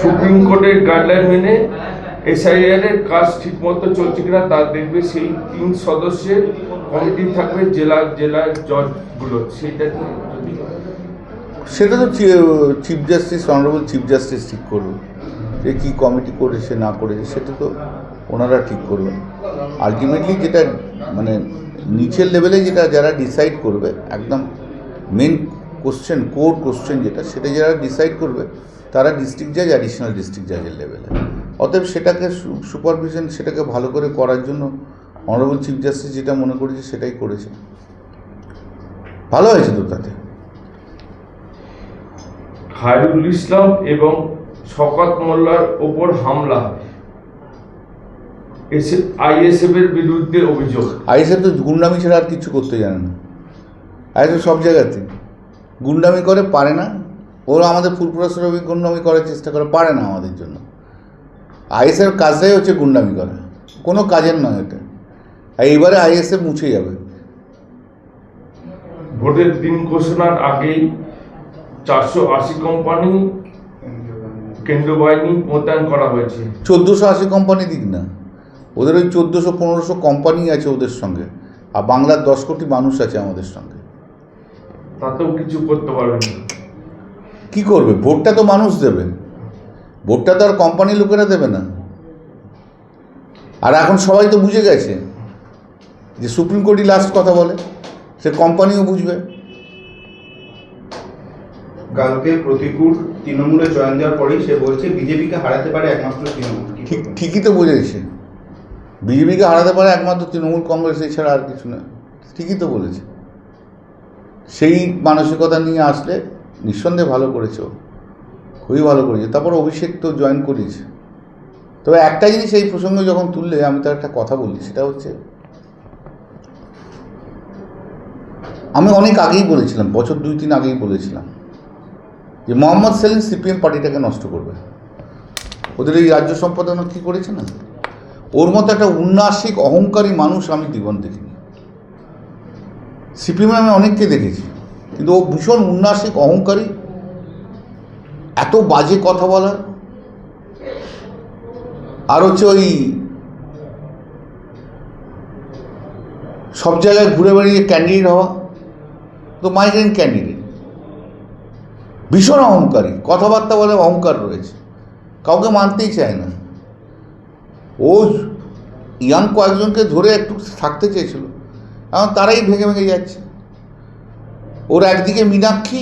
Supreme কোর্টের guideline মেনে SIR এর কাজ ঠিকমতো চলছে কিনা তা দেখবে। সেই 3 সদস্যের কমিটি থাকবে জেলার জজগুলো, সেইটা যদি সেটা তো chief justice, honourable chief justice ঠিক করবে যে কী কমিটি করেছে না করেছে, সেটা তো ওনারা ঠিক করবেন। আলটিমেটলি যেটা মানে নিচের লেভেলে যেটা যারা ডিসাইড করবে, একদম মেন কোশ্চেন, কোর কোশ্চেন যেটা, সেটা যারা ডিসাইড করবে তারা ডিস্ট্রিক্ট জাজ, অ্যাডিশনাল ডিস্ট্রিক্ট জাজের লেভেলে। অতএব সেটাকে সুপারভিশন, সেটাকে ভালো করে করার জন্য অনারেবল চিফ জাস্টিস যেটা মনে করেছে সেটাই করেছে, ভালো হয়েছে তো। তাতে খায়রুল ইসলাম এবং শওকত মোল্লার ওপর হামলা, আইএসএফ এর বিরুদ্ধে অভিযোগ। আইএসএফ তো গুন্ডামি ছাড়া আর কিছু করতে জানে না। আইএসএফ সব জায়গাতে গুন্ডামি করে, পারে না। ওরা আমাদের ফুলপুরা গুন্ডামি করার চেষ্টা করে, পারে না আমাদের জন্য। আইএসএফ কাজটাই হচ্ছে গুন্ডামি করা, কোনো কাজের নয় এটা। আর এইবারে আইএসএফ মুছে যাবে। ভোটের দিন ঘোষণার আগেই 480 কোম্পানি কেন্দ্রীয় বাহিনী মোতায়েন করা হয়েছে। 1480 কোম্পানি দিক না, ওদের ওই 1400-1500 কোম্পানি আছে ওদের সঙ্গে, আর বাংলার 10 কোটি মানুষ আছে আমাদের সঙ্গে। তাতেও কিছু করতে পারবে না। কী করবে? ভোটটা তো মানুষ দেবে, ভোটটা তো আর কোম্পানির লোকেরা দেবে না। আর এখন সবাই তো বুঝে গেছে যে সুপ্রিম কোর্টই লাস্ট কথা বলে, সে কোম্পানিও বুঝবে। কালকে প্রতিকূল তৃণমূলে জয়েন দেওয়ার পরেই সে বলছে বিজেপিকে হারাতে পারে একমাত্র তৃণমূল। ঠিকই তো বুঝেছে, বিজেপিকে হারাতে পারে একমাত্র তৃণমূল কংগ্রেস, এছাড়া আর কিছু না। ঠিকই তো বলেছে। সেই মানসিকতা নিয়ে আসলে নিঃসন্দেহে ভালো করেছে, ও খুবই ভালো করেছে। তারপর অভিষেক তো জয়েন করিয়েছে। তবে একটা জিনিস এই প্রসঙ্গে যখন তুললে আমি তার একটা কথা বলি, সেটা হচ্ছে আমি অনেক আগেই বলেছিলাম, বছর 2-3 আগেই বলেছিলাম যে মোহাম্মদ সেলিম সিপিএম পার্টিটাকে নষ্ট করবে। ওদের এই রাজ্য সম্পাদনা কী করেছে না, ওর মতো একটা উন্নাসিক অহংকারী মানুষ আমি জীবন দেখিনি। সিপিএমে আমি অনেককে দেখেছি, কিন্তু ও ভীষণ উন্নাসিক অহংকারী, এত বাজে কথা বলা। আর হচ্ছে ওই সব জায়গায় ঘুরে বেড়িয়ে ক্যান্ডিডেট হওয়া, তো মাইগ্রেন ক্যান্ডিডেট, ভীষণ অহংকারী, কথাবার্তা বলে অহংকার রয়েছে, কাউকে মানতেই চায় না। ও ইয়াং কয়েকজনকে ধরে একটু থাকতে চেয়েছিল, এখন তারাই ভেঙে ভেঙে যাচ্ছে। ওর একদিকে মীনাক্ষী,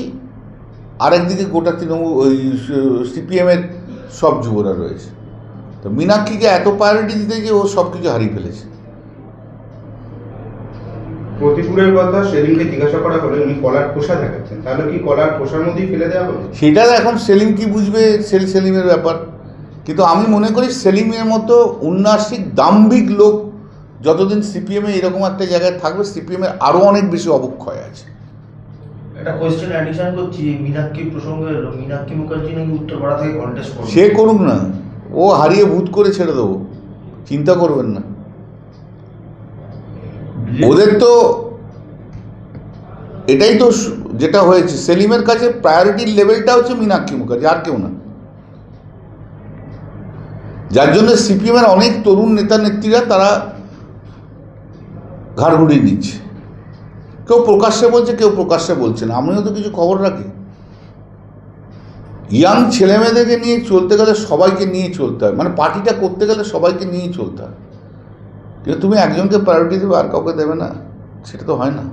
আর একদিকে গোটা তৃণমূল ওই সিপিএমের সব যুবরা রয়েছে। তো মীনাক্ষীকে এত প্রায়োরিটি দিতে গিয়ে ও সব কিছু হারিয়ে ফেলেছে। প্রতিকূলের কথা সেলিমকে জিজ্ঞাসা করা হলে উনি কলার খোসা দেখাচ্ছেন, তাহলে কি কলার খোসার মধ্যেই ফেলে দেওয়া হবে? সেটা এখন সেলিম কি বুঝবে, সেলিমের ব্যাপার। কিন্তু আমি মনে করি সেলিমের মতো উন্নাসিক দাম্ভিক লোক যতদিন সিপিএমে এরকম একটা জায়গায় থাকবে, সিপিএমের আরও অনেক বেশি অবক্ষয় আছে। একটা কোয়েশ্চেন অ্যাডিশন করছি, মীনাক্ষী প্রসঙ্গে, মীনাক্ষী মুখার্জি নাকি উত্তরপাড়া থেকে কন্টেস্ট করবে। সে করুক না, ও হারিয়ে ভূত করে ছেড়ে দেবো, চিন্তা করবেন না। ওদের তো এটাই তো যেটা হয়েছে, সেলিমের কাছে প্রায়োরিটির লেভেলটা হচ্ছে মীনাক্ষী মুখার্জি, আর কেউ না। যার জন্য সিপিএমের অনেক তরুণ নেতা নেত্রীরা তারা ঘাড় ঘুরিয়ে নিচ্ছে। কেউ প্রকাশ্যে বলছে, কেউ প্রকাশ্যে বলছে না। আমিও তো কিছু খবর রাখি। ইয়াং ছেলেমেয়েদেরকে নিয়ে চলতে গেলে সবাইকে নিয়ে চলতে হয়, মানে পার্টিটা করতে গেলে সবাইকে নিয়েই চলতে হয়। কিন্তু তুমি একজনকে প্রায়োরিটি দেবে আর কাউকে দেবে না, সেটা তো হয় না।